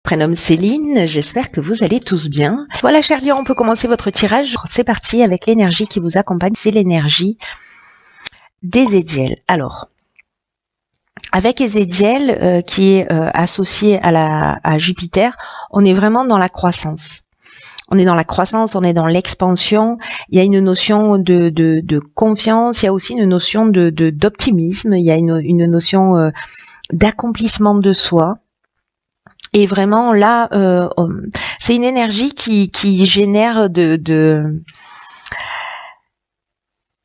Prénomme Céline, j'espère que vous allez tous bien. Voilà, chers lions, on peut commencer votre tirage. C'est parti avec l'énergie qui vous accompagne, c'est l'énergie d'Ézéchiel. Alors, avec Ézéchiel qui est associé à Jupiter, on est vraiment dans la croissance. On est dans la croissance, on est dans l'expansion. Il y a une notion de confiance, il y a aussi une notion d'optimisme, il y a une notion d'accomplissement de soi. Et vraiment là, c'est une énergie qui génère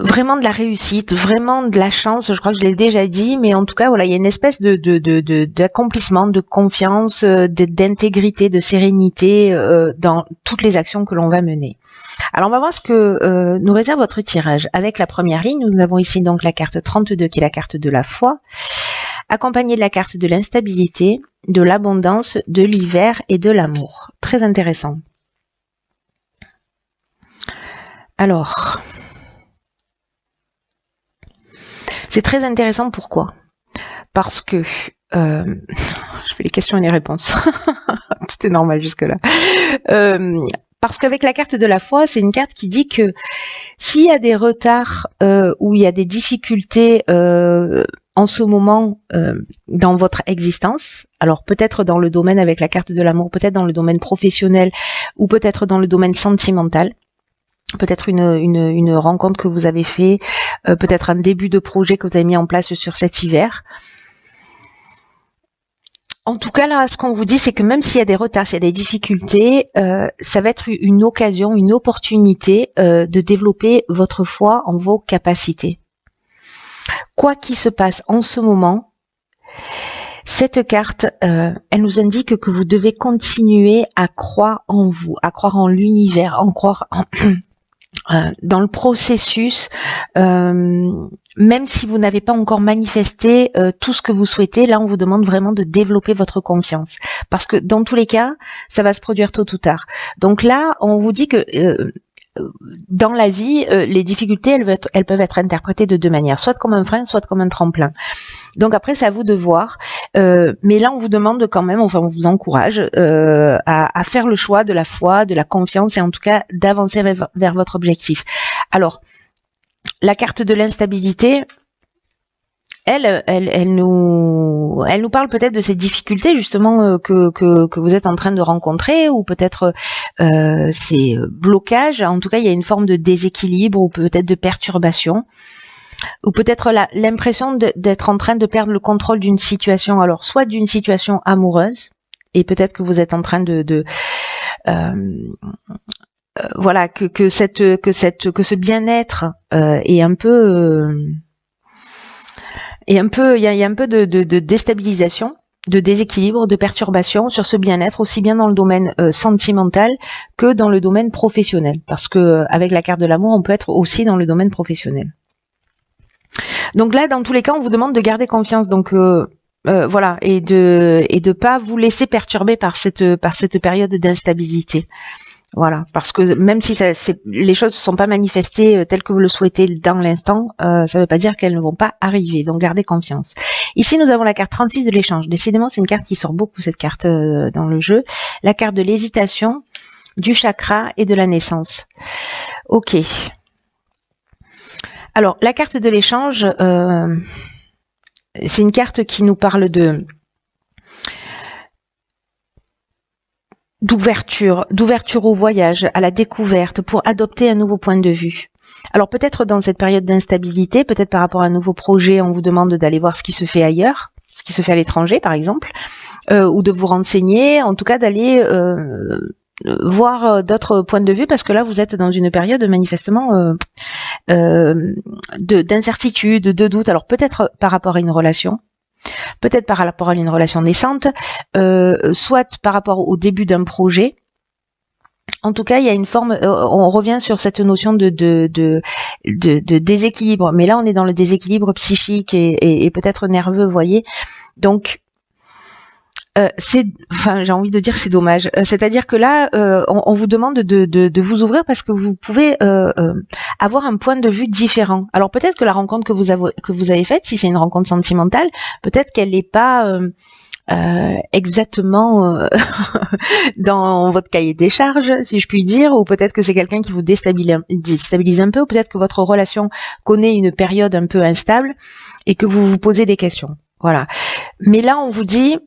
vraiment de la réussite, vraiment de la chance. Je crois que je l'ai déjà dit, mais en tout cas, voilà, il y a une espèce d'accomplissement, de confiance, d'intégrité, de sérénité dans toutes les actions que l'on va mener. Alors, on va voir ce que nous réserve votre tirage. Avec la première ligne, nous avons ici donc la carte 32 qui est la carte de la foi, accompagnée de la carte de l'instabilité, de l'abondance, de l'hiver et de l'amour. Très intéressant. Alors, c'est très intéressant, pourquoi? Parce que, je fais les questions et les réponses, tout est normal jusque-là. Parce qu'avec la carte de la foi, c'est une carte qui dit que s'il y a des retards ou il y a des difficultés en ce moment dans votre existence, alors peut-être dans le domaine avec la carte de l'amour, peut-être dans le domaine professionnel ou peut-être dans le domaine sentimental, peut-être une rencontre que vous avez fait, peut-être un début de projet que vous avez mis en place sur cet hiver. En tout cas, là, ce qu'on vous dit, c'est que même s'il y a des retards, s'il y a des difficultés, ça va être une occasion, une opportunité de développer votre foi en vos capacités. Quoi qu'il se passe en ce moment, cette carte, elle nous indique que vous devez continuer à croire en vous, à croire en l'univers, à croire dans le processus, même si vous n'avez pas encore manifesté tout ce que vous souhaitez, là on vous demande vraiment de développer votre confiance. Parce que dans tous les cas, ça va se produire tôt ou tard. Donc là, on vous dit que dans la vie, les difficultés, elles peuvent être interprétées de deux manières, soit comme un frein, soit comme un tremplin. Donc après, c'est à vous de voir. Mais là, on vous demande quand même, enfin, on vous encourage à faire le choix de la foi, de la confiance et en tout cas d'avancer vers votre objectif. Alors, la carte de l'instabilité, elle nous parle peut-être de ces difficultés justement que vous êtes en train de rencontrer, ou peut-être ces blocages. En tout cas, il y a une forme de déséquilibre ou peut-être de perturbation, ou peut-être l'impression d'être en train de perdre le contrôle d'une situation. Alors, soit d'une situation amoureuse, et peut-être que vous êtes en train voilà, que ce bien-être est un peu il y a un peu de déstabilisation, de déséquilibre, de perturbation sur ce bien-être, aussi bien dans le domaine sentimental que dans le domaine professionnel. Parce que avec la carte de l'amour, on peut être aussi dans le domaine professionnel. Donc là, dans tous les cas, on vous demande de garder confiance. Donc voilà, et de pas vous laisser perturber par cette période d'instabilité. Voilà, parce que même si les choses ne sont pas manifestées telles que vous le souhaitez dans l'instant, ça ne veut pas dire qu'elles ne vont pas arriver, donc gardez confiance. Ici, nous avons la carte 36 de l'échange. Décidément, c'est une carte qui sort beaucoup, cette carte, dans le jeu. La carte de l'hésitation, du chakra et de la naissance. Ok. Alors, la carte de l'échange, c'est une carte qui nous parle d'ouverture au voyage, à la découverte, pour adopter un nouveau point de vue. Alors peut-être dans cette période d'instabilité, peut-être par rapport à un nouveau projet, on vous demande d'aller voir ce qui se fait ailleurs, ce qui se fait à l'étranger par exemple, ou de vous renseigner, en tout cas d'aller voir d'autres points de vue, parce que là vous êtes dans une période manifestement d'incertitude, de doute. Alors peut-être par rapport à une relation, peut-être par rapport à une relation naissante, soit par rapport au début d'un projet. En tout cas, il y a une forme, on revient sur cette notion de déséquilibre, mais là on est dans le déséquilibre psychique et peut-être nerveux, vous voyez. Donc j'ai envie de dire c'est dommage. C'est-à-dire que là, on vous demande de vous ouvrir, parce que vous pouvez avoir un point de vue différent. Alors peut-être que la rencontre que vous avez faite, si c'est une rencontre sentimentale, peut-être qu'elle n'est pas exactement dans votre cahier des charges, si je puis dire, ou peut-être que c'est quelqu'un qui vous déstabilise un peu, ou peut-être que votre relation connaît une période un peu instable et que vous vous posez des questions. Voilà. Mais là, on vous dit,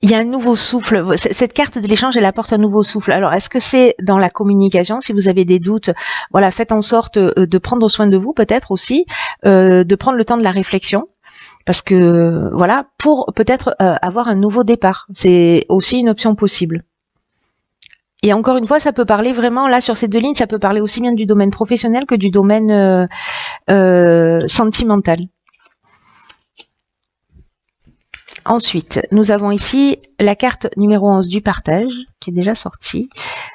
il y a un nouveau souffle. Cette carte de l'échange, elle apporte un nouveau souffle. Alors, est-ce que c'est dans la communication? Si vous avez des doutes, voilà, faites en sorte de prendre soin de vous, peut-être aussi, de prendre le temps de la réflexion. Parce que, voilà, pour peut-être avoir un nouveau départ. C'est aussi une option possible. Et encore une fois, ça peut parler vraiment, là, sur ces deux lignes, ça peut parler aussi bien du domaine professionnel que du domaine sentimental. Ensuite, nous avons ici la carte numéro 11 du partage, qui est déjà sortie,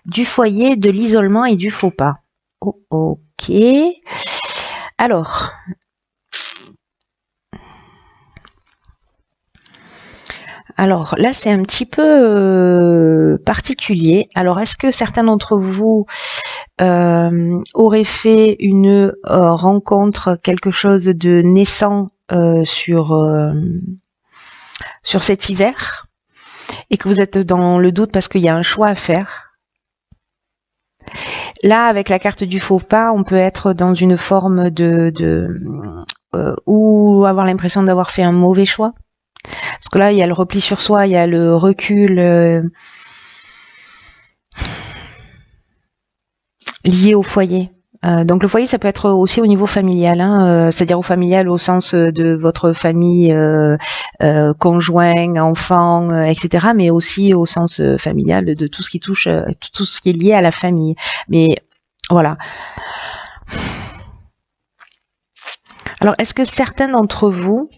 du foyer, de l'isolement et du faux pas. Oh, ok. Alors, là, c'est un petit peu particulier. Alors, est-ce que certains d'entre vous auraient fait une rencontre, quelque chose de naissant sur cet hiver et que vous êtes dans le doute parce qu'il y a un choix à faire? Là, avec la carte du faux pas, on peut être dans une forme ou avoir l'impression d'avoir fait un mauvais choix. Parce que là, il y a le repli sur soi, il y a le recul lié au foyer. Donc le foyer, ça peut être aussi au niveau familial, hein, c'est-à-dire au familial au sens de votre famille, conjoint, enfant, etc., mais aussi au sens familial de tout ce qui touche, tout ce qui est lié à la famille. Mais voilà. Alors, est-ce que certains d'entre vous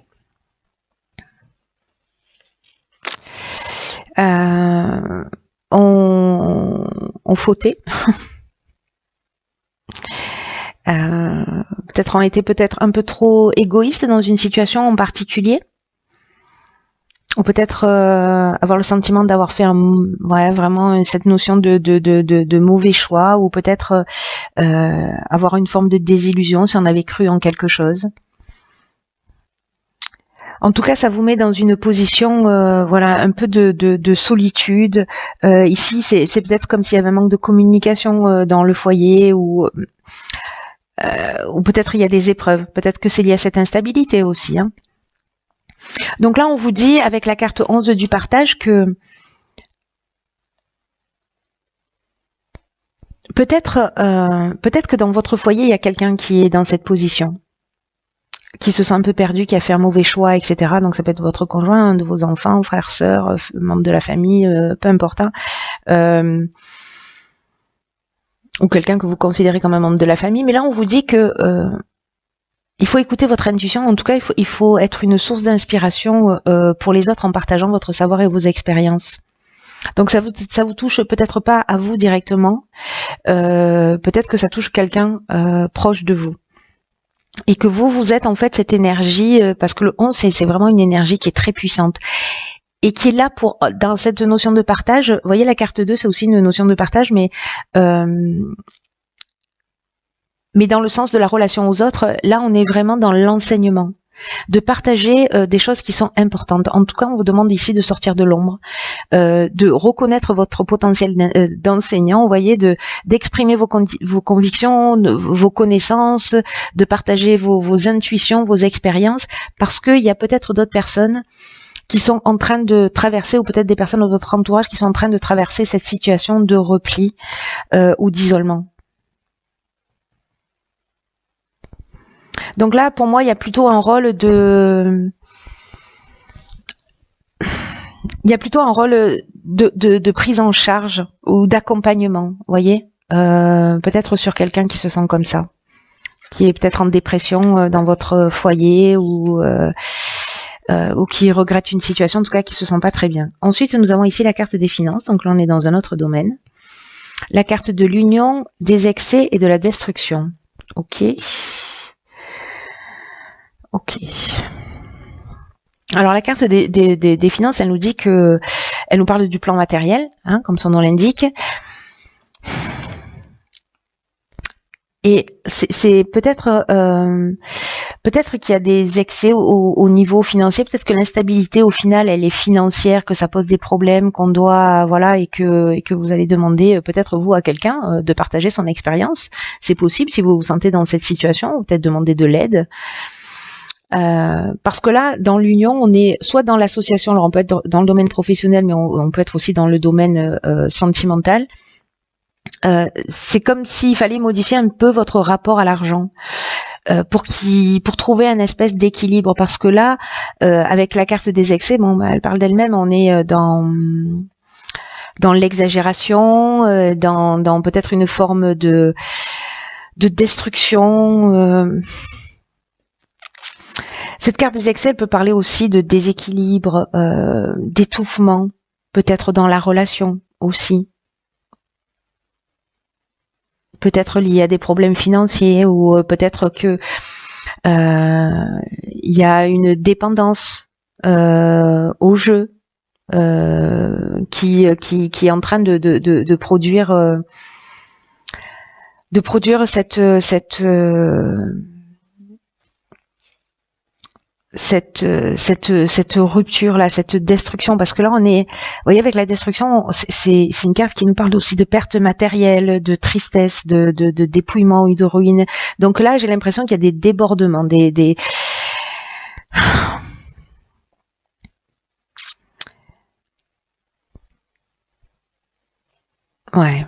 ont fauté? Peut-être ont été un peu trop égoïstes dans une situation en particulier, ou peut-être avoir le sentiment d'avoir fait vraiment cette notion de mauvais choix, ou peut-être avoir une forme de désillusion si on avait cru en quelque chose. En tout cas, ça vous met dans une position, voilà, un peu de solitude. Ici, c'est peut-être comme s'il y avait un manque de communication dans le foyer, ou peut-être il y a des épreuves. Peut-être que c'est lié à cette instabilité aussi. Hein. Donc là, on vous dit, avec la carte 11 du partage, que peut-être que dans votre foyer, il y a quelqu'un qui est dans cette position, qui se sent un peu perdu, qui a fait un mauvais choix, etc. Donc ça peut être votre conjoint, un de vos enfants, frère, sœur, membre de la famille, peu importe. Hein. Ou quelqu'un que vous considérez comme un membre de la famille. Mais là, on vous dit que il faut écouter votre intuition. En tout cas, il faut être une source d'inspiration pour les autres en partageant votre savoir et vos expériences. Donc ça vous touche peut-être pas à vous directement. Peut-être que ça touche quelqu'un proche de vous. Et que vous êtes en fait cette énergie, parce que le 11, c'est vraiment une énergie qui est très puissante. Et qui est là dans cette notion de partage. Vous voyez, la carte 2, c'est aussi une notion de partage, mais dans le sens de la relation aux autres, là, on est vraiment dans l'enseignement. De partager des choses qui sont importantes. En tout cas, on vous demande ici de sortir de l'ombre, de reconnaître votre potentiel d'enseignant, vous voyez, d'exprimer vos convictions, vos connaissances, de partager vos intuitions, vos expériences, parce qu'il y a peut-être d'autres personnes qui sont en train de traverser, ou peut-être des personnes de votre entourage qui sont en train de traverser cette situation de repli ou d'isolement. Donc là, pour moi, il y a plutôt un rôle de prise en charge ou d'accompagnement, vous voyez, peut-être sur quelqu'un qui se sent comme ça, qui est peut-être en dépression dans votre foyer, ou qui regrette une situation, en tout cas qui se sent pas très bien. Ensuite, nous avons ici la carte des finances, donc là on est dans un autre domaine. La carte de l'union, des excès et de la destruction. Ok. Alors la carte des finances, elle nous dit que, elle nous parle du plan matériel, hein, comme son nom l'indique. Et c'est peut-être Peut-être qu'il y a des excès au niveau financier, peut-être que l'instabilité au final elle est financière, que ça pose des problèmes, qu'on doit voilà et que vous allez demander peut-être vous à quelqu'un de partager son expérience. C'est possible si vous vous sentez dans cette situation, ou peut-être demander de l'aide. Parce que là, dans l'union, on est soit dans l'association, alors on peut être dans le domaine professionnel, mais on peut être aussi dans le domaine sentimental. C'est comme s'il fallait modifier un peu votre rapport à l'argent. Pour trouver un espèce d'équilibre, parce que là avec la carte des excès, bon elle parle d'elle-même, on est dans l'exagération, dans peut-être une forme de destruction. Cette carte des excès peut parler aussi de déséquilibre, d'étouffement, peut-être dans la relation aussi. Peut-être lié à des problèmes financiers, ou peut-être que il y a une dépendance au jeu qui est en train de produire cette rupture là, cette destruction, parce que là on est, vous voyez, avec la destruction, c'est une carte qui nous parle aussi de perte matérielle, de tristesse, de dépouillement ou de ruine. Donc là j'ai l'impression qu'il y a des débordements, des ouais.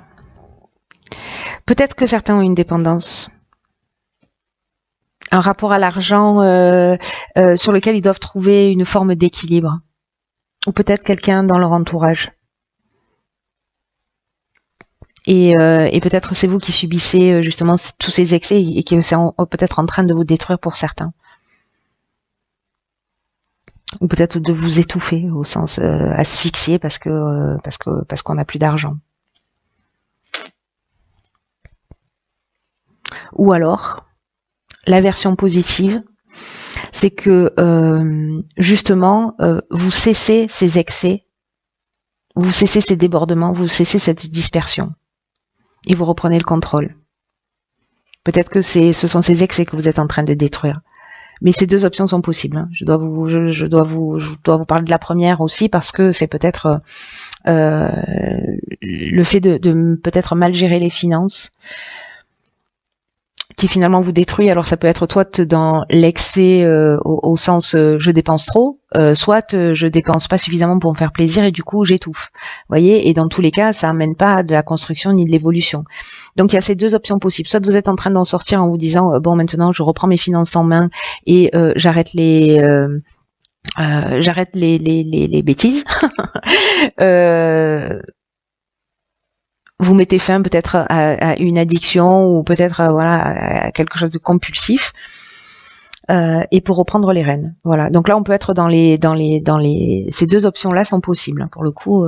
Peut-être que certains ont une dépendance, un rapport à l'argent sur lequel ils doivent trouver une forme d'équilibre, ou peut-être quelqu'un dans leur entourage. Et peut-être c'est vous qui subissez justement tous ces excès et qui c'est peut-être en train de vous détruire pour certains. Ou peut-être de vous étouffer au sens asphyxier parce qu'on n'a plus d'argent. Ou alors, la version positive, c'est que justement vous cessez ces excès, vous cessez ces débordements, vous cessez cette dispersion et vous reprenez le contrôle. Peut-être que ce sont ces excès que vous êtes en train de détruire. Mais ces deux options sont possibles. Hein. Je dois vous parler de la première aussi, parce que c'est peut-être le fait de peut-être mal gérer les finances qui finalement vous détruit. Alors ça peut être soit dans l'excès au sens je dépense trop, soit je dépense pas suffisamment pour me faire plaisir et du coup j'étouffe. Vous voyez, et dans tous les cas ça amène pas de la construction ni de l'évolution. Donc il y a ces deux options possibles. Soit vous êtes en train d'en sortir en vous disant bon, maintenant je reprends mes finances en main et j'arrête les bêtises. Vous mettez fin peut-être à une addiction, ou peut-être à quelque chose de compulsif, et pour reprendre les rênes. Voilà. Donc là, on peut être dans ces deux options-là sont possibles. Pour le coup,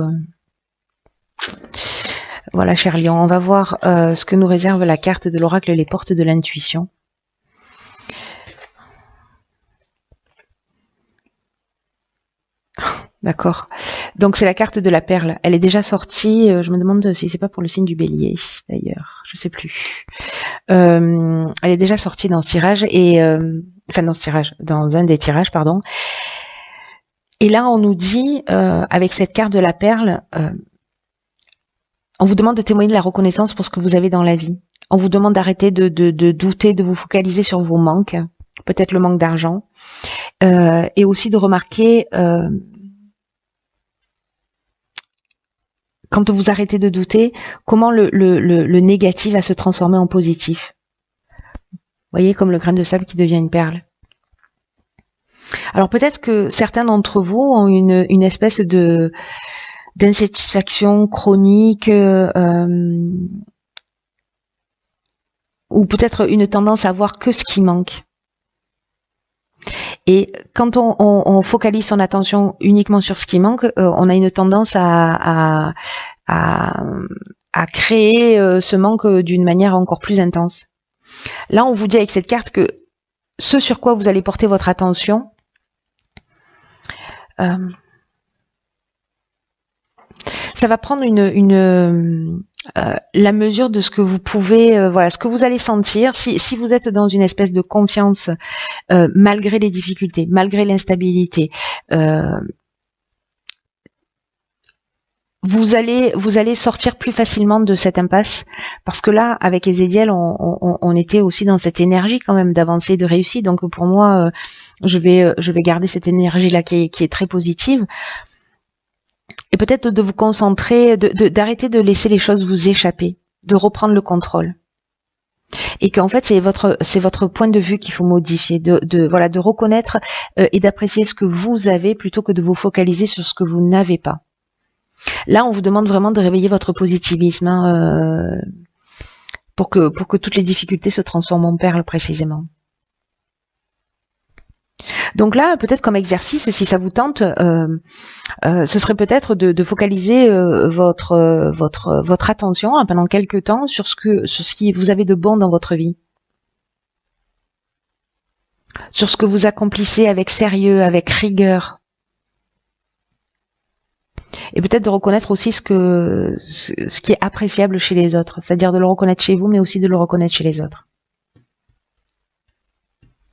voilà, cher Lion, on va voir ce que nous réserve la carte de l'oracle, les portes de l'intuition. D'accord. Donc c'est la carte de la perle. Elle est déjà sortie. Je me demande si c'est pas pour le signe du bélier, d'ailleurs. Je sais plus. Elle est déjà sortie dans ce tirage et dans un des tirages, pardon. Et là, on nous dit avec cette carte de la perle, on vous demande de témoigner de la reconnaissance pour ce que vous avez dans la vie. On vous demande d'arrêter de douter, de vous focaliser sur vos manques, peut-être le manque d'argent, et aussi de remarquer quand vous arrêtez de douter, comment le négatif va se transformer en positif. Vous voyez, comme le grain de sable qui devient une perle. Alors peut-être que certains d'entre vous ont une espèce d'insatisfaction chronique, ou peut-être une tendance à voir que ce qui manque. Et quand on focalise son attention uniquement sur ce qui manque, on a une tendance à créer ce manque d'une manière encore plus intense. Là, on vous dit avec cette carte que ce sur quoi vous allez porter votre attention, ça va prendre la mesure de ce que vous pouvez, voilà, ce que vous allez sentir. Si vous êtes dans une espèce de confiance, malgré les difficultés, malgré l'instabilité, vous allez sortir plus facilement de cette impasse, parce que là, avec Ezekiel, on était aussi dans cette énergie quand même d'avancer, de réussir. Donc pour moi, je vais garder cette énergie là qui est très positive. Et peut-être de vous concentrer, d'arrêter de laisser les choses vous échapper, de reprendre le contrôle. Et qu'en fait, c'est votre point de vue qu'il faut modifier, de reconnaître et d'apprécier ce que vous avez plutôt que de vous focaliser sur ce que vous n'avez pas. Là, on vous demande vraiment de réveiller votre positivisme, hein, pour que toutes les difficultés se transforment en perles précisément. Donc là, peut-être comme exercice, si ça vous tente, ce serait peut-être de focaliser votre attention, hein, pendant quelques temps sur ce qui vous avez de bon dans votre vie, sur ce que vous accomplissez avec sérieux, avec rigueur, et peut-être de reconnaître aussi ce qui est appréciable chez les autres, c'est-à-dire de le reconnaître chez vous, mais aussi de le reconnaître chez les autres.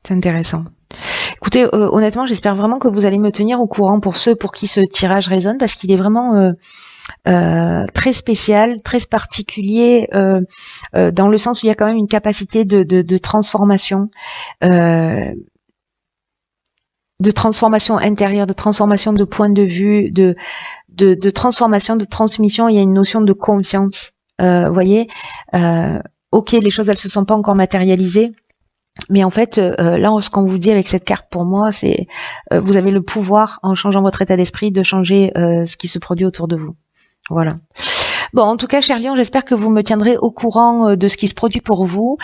C'est intéressant. Écoutez, honnêtement, j'espère vraiment que vous allez me tenir au courant pour ceux pour qui ce tirage résonne, parce qu'il est vraiment très spécial, très particulier, dans le sens où il y a quand même une capacité de transformation, de transformation intérieure, de transformation de point de vue, de transformation, de transmission. Il y a une notion de confiance. Vous voyez, ok, les choses elles se sont pas encore matérialisées. Mais en fait, là, ce qu'on vous dit avec cette carte, pour moi, c'est vous avez le pouvoir, en changeant votre état d'esprit, de changer ce qui se produit autour de vous. Voilà. Bon, en tout cas, cher Lion, j'espère que vous me tiendrez au courant de ce qui se produit pour vous.